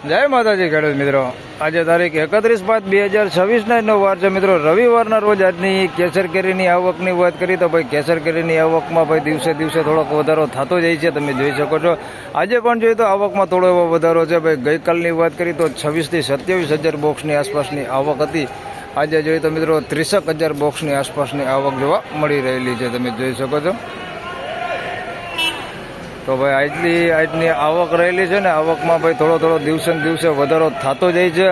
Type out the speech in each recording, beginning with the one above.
જય માતાજી ખેડૂત મિત્રો, આજે તારીખ 31/5/2026 વાર છે મિત્રો. રવિવારના રોજ આજની કેસર કેરીની આવકની વાત કરી તો ભાઈ કેસર કેરીની આવકમાં ભાઈ દિવસે દિવસે થોડોક વધારો થતો જાય છે, તમે જોઈ શકો છો. આજે પણ જોઈએ તો આવકમાં થોડો એવો વધારો છે ભાઈ. ગઈકાલની વાત કરી તો 26,000 થી 27,000 બોક્સની આસપાસની આવક હતી. આજે જોઈએ તો મિત્રો 63,000 બોક્સની આસપાસની આવક જોવા મળી રહેલી છે, તમે જોઈ શકો છો. તો ભાઈ આજની આવક રહેલી છે ને, આવકમાં ભાઈ થોડો દિવસે ને દિવસે વધારો થતો જાય છે.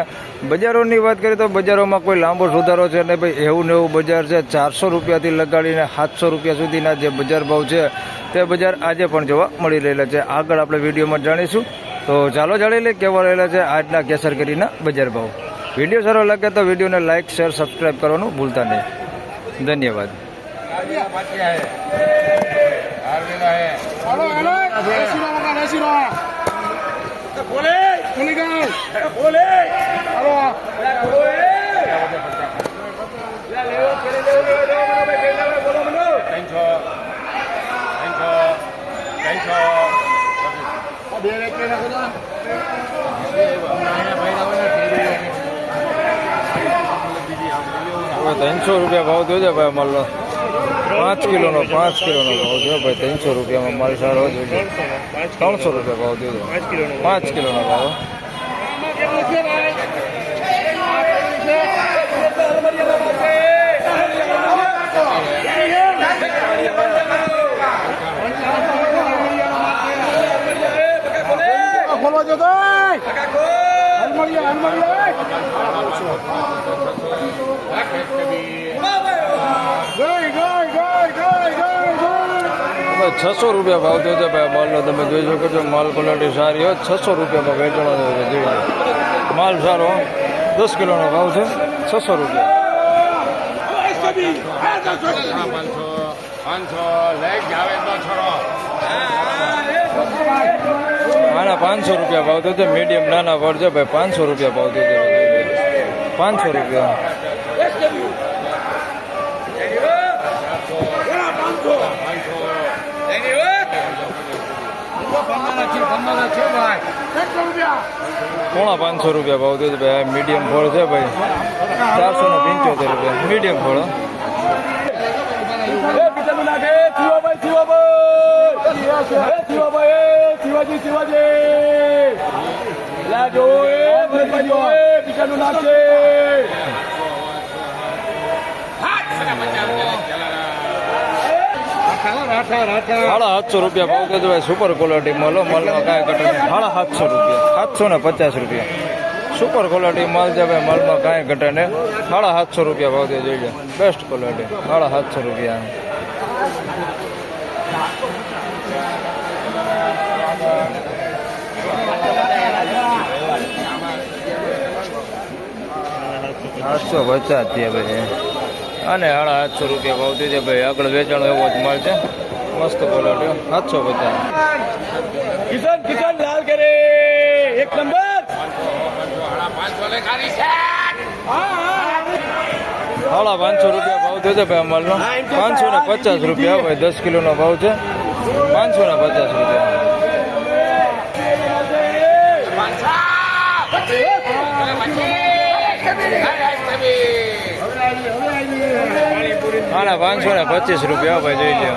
બજારોની વાત કરીએ તો બજારોમાં કોઈ લાંબો સુધારો છે ને ભાઈ, એવું ને એવું બજાર છે. 400 રૂપિયાથી લગાડીને 700 રૂપિયા સુધીના જે બજાર ભાવ છે તે બજાર આજે પણ જોવા મળી રહેલા છે. આગળ આપણે વિડીયોમાં જાણીશું. તો ચાલો જાણી લઈએ કેવા રહેલા છે આજના કેસર કેરીના બજાર ભાવ. વિડીયો સારો લાગે તો વિડીયોને લાઇક શેર સબસ્ક્રાઈબ કરવાનું ભૂલતા નહીં. ધન્યવાદ. ₹300 ભાવ થયો છે ભાઈ માલનો. 5 કિલોનો ભાવ છે ભાઈ. 300 રૂપિયામાં માલ સારો જોઈએ. 300 રૂપિયા ભાવ થયો છે. 5 કિલોનો ભાવ. ₹600 ભાવ થયો છે ભાઈ માલનો. તમે જોઈ શકો છો માલ ક્વોલિટી સારી હોય. 600 રૂપિયામાં વેચાણો જોઈએ. માલ સારો. 10 કિલોનો ભાવ છે. 600 રૂપિયા. આના 500 રૂપિયા ભાવ થયો છે. મીડિયમ નાના ફળ છે ભાઈ. 500 રૂપિયા ભાવ થયો છે. 500 રૂપિયા. પોણા 500 રૂપિયા ભાવ થયો છે ભાઈ. મીડિયમ ફળ છે ભાઈ. 475 રૂપિયા મીડિયમ ફળ. ₹750 રૂપિયા ભાવ થયો ભાઈ. સુપર ક્વોલિટી માલ. માલમાં કાંઈ ઘટે નહીં. ₹750. 750 રૂપિયા સુપર ક્વોલિટી માલ છે ભાઈ. માલમાં કાંઈ ઘટે નહીં. ₹750 રૂપિયા ભાવ થયો જોઈએ. Best quality. ₹750 રૂપિયા. ₹750 થયા ભાઈ. અને ₹750 રૂપિયા ભાવ થયો છે ભાઈ. આગળ વેચાણો એવો જ માલ છે. મસ્ત ક્વોલિટી. 750. કિશન લાલ કરે 1 નંબર. ₹550 રૂપિયા ભાવ થયો છે ભાઈ માલનો. 550 રૂપિયા ભાઈ. 10 કિલોનો ભાવ છે. 550 રૂપિયા. આના 525 રૂપિયા ભાઈ. જોઈ લો.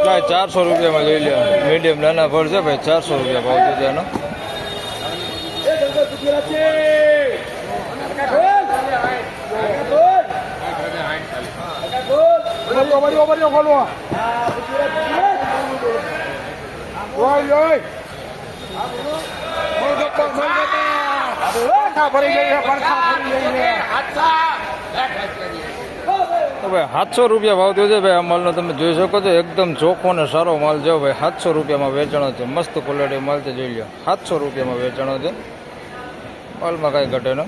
ભાઈ 400 રૂપિયામાં જોઈ લો. મીડિયમ નાના ફળ છે ભાઈ. 400 રૂપિયા ભાવ થયો છે એનો. તો ભાઈ 700 રૂપિયા ભાવ થયો છે ભાઈ. આ માલનો તમે જોઈ શકો છો. એકદમ ચોખ્ખો ને સારો માલ છે ભાઈ. 700 રૂપિયામાં વેચાણો છે. મસ્ત ક્વોલિટી માલ છે. જોઈ લો. 700 રૂપિયામાં વેચાણો છે. માલમાં કાંઈ ઘટે ન.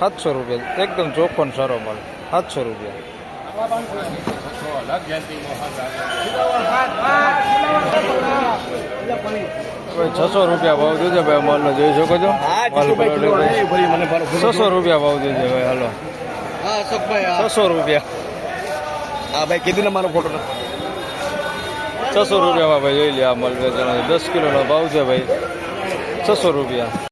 700 રૂપિયા એકદમ ચોખ્ખો ને સારો માલ. 700 રૂપિયા. ભાઈ 600 રૂપિયા ભાવ દીધો ભાઈ માલનો જોઈ શકો છો માલ પલટે 600 રૂપિયા ભાવ દીધો ભાઈ હાલો હા અશોકભાઈ 600 રૂપિયા હા ભાઈ કીધું ને મારો ફોટો 600 રૂપિયામાં ભાઈ જોઈ લે આ માલ વેચાણ 10 કિલોનો ભાવ છે ભાઈ 600 રૂપિયા